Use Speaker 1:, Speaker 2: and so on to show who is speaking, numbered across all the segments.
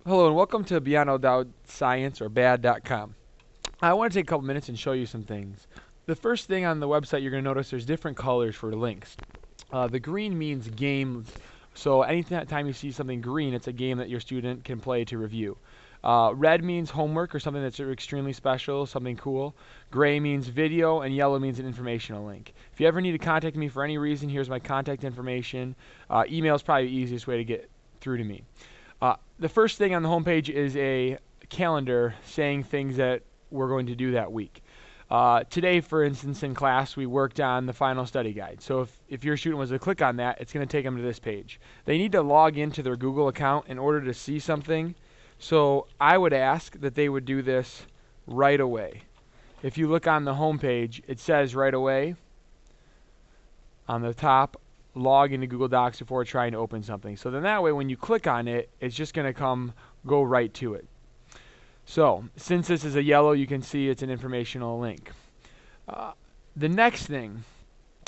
Speaker 1: Hello and welcome to beyond.science or bad.com. I want to take a couple minutes and show you some things. The first thing on the website you're going to notice there's different colors for links. The green means games, so anytime you see something green, it's a game that your student can play to review. Red means homework or something that's extremely special, something cool. Gray means video, and yellow means an informational link. If you ever need to contact me for any reason, here's my contact information. Email is probably the easiest way to get through to me. The first thing on the homepage is a calendar saying things that we're going to do that week. Today, for instance, in class, we worked on the final study guide. So if your student was to click on that, it's going to take them to this page. They need to log into their Google account in order to see something. So I would ask that they would do this right away. If you look on the homepage, it says right away on the top, log into Google Docs before trying to open something. So then that way when you click on it, it's just going to go right to it. So since this is a yellow, you can see it's an informational link. The next thing,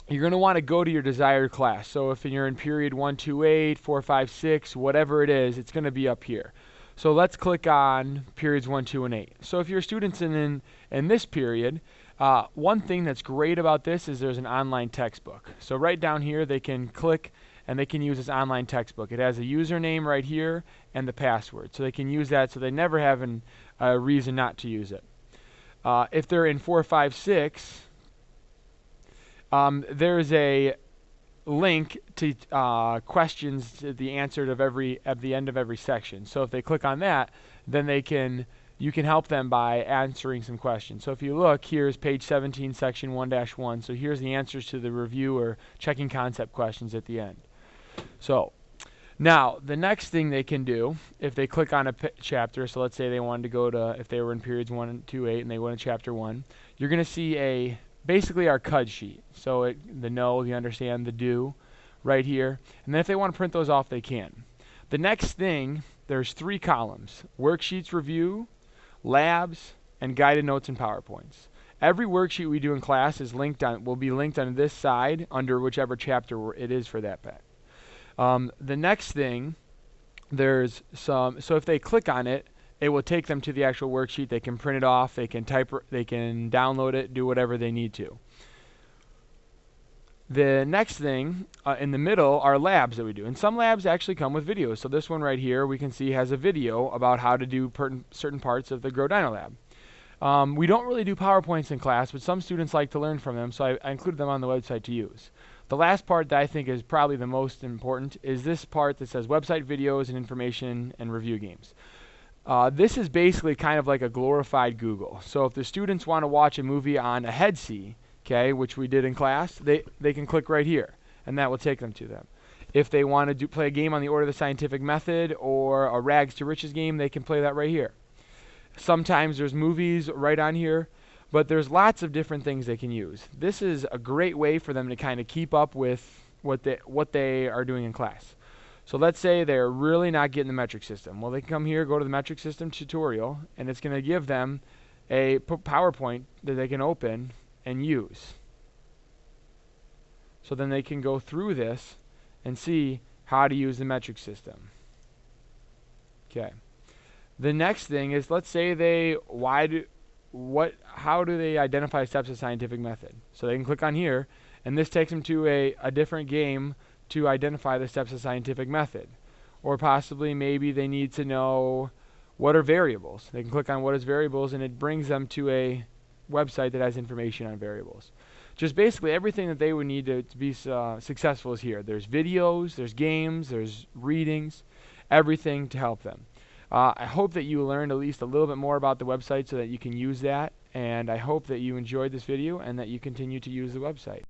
Speaker 1: you're going to want to go to your desired class. So if you're in period 128, 456, whatever it is, it's going to be up here. So let's click on periods 1, 2, and 8. So if your student's in this period, one thing that's great about this is there's an online textbook. So right down here they can click and they can use this online textbook. It has a username right here and the password. So they can use that so they never have a reason not to use it. If they're in 456, there's a link to questions to the answer at the end of every section. So if they click on that, then you can help them by answering some questions. So if you look, here's page 17, section 1-1. So here's the answers to the review or checking concept questions at the end. So now the next thing they can do, if they click on a chapter, so let's say they wanted to go to, if they were in periods 1, 2, 8, and they went to chapter 1, you're going to see basically our CUD sheet. So the know, the understand, the do, right here. And then if they want to print those off, they can. The next thing, there's 3 columns: worksheets review, labs, and guided notes and PowerPoints. Every worksheet we do in class will be linked on this side under whichever chapter it is for that pet. The next thing, so if they click on it, it will take them to the actual worksheet. They can print it off, they can download it, do whatever they need to. The next thing in the middle are labs that we do. And some labs actually come with videos. So this one right here we can see has a video about how to do certain parts of the Grow Dino Lab. We don't really do PowerPoints in class, but some students like to learn from them, so I included them on the website to use. The last part that I think is probably the most important is this part that says website videos and information and review games. This is basically kind of like a glorified Google. So if the students want to watch a movie on a headset, okay, which we did in class, they can click right here, and that will take them to them. If they want to play a game on the Order of the Scientific Method or a Rags to Riches game, they can play that right here. Sometimes there's movies right on here, but there's lots of different things they can use. This is a great way for them to kind of keep up with what they are doing in class. So let's say they're really not getting the metric system. Well, they can come here, go to the metric system tutorial, and it's going to give them a PowerPoint that they can open and use. So then they can go through this and see how to use the metric system. Okay. The next thing is, let's say how do they identify steps of scientific method? So they can click on here, and this takes them to a different game to identify the steps of scientific method. Or possibly maybe they need to know what are variables. They can click on what is variables, and it brings them to a website that has information on variables. Just basically everything that they would need to be successful is here. There's videos, there's games, there's readings, everything to help them. I hope that you learned at least a little bit more about the website so that you can use that, and I hope that you enjoyed this video and that you continue to use the website.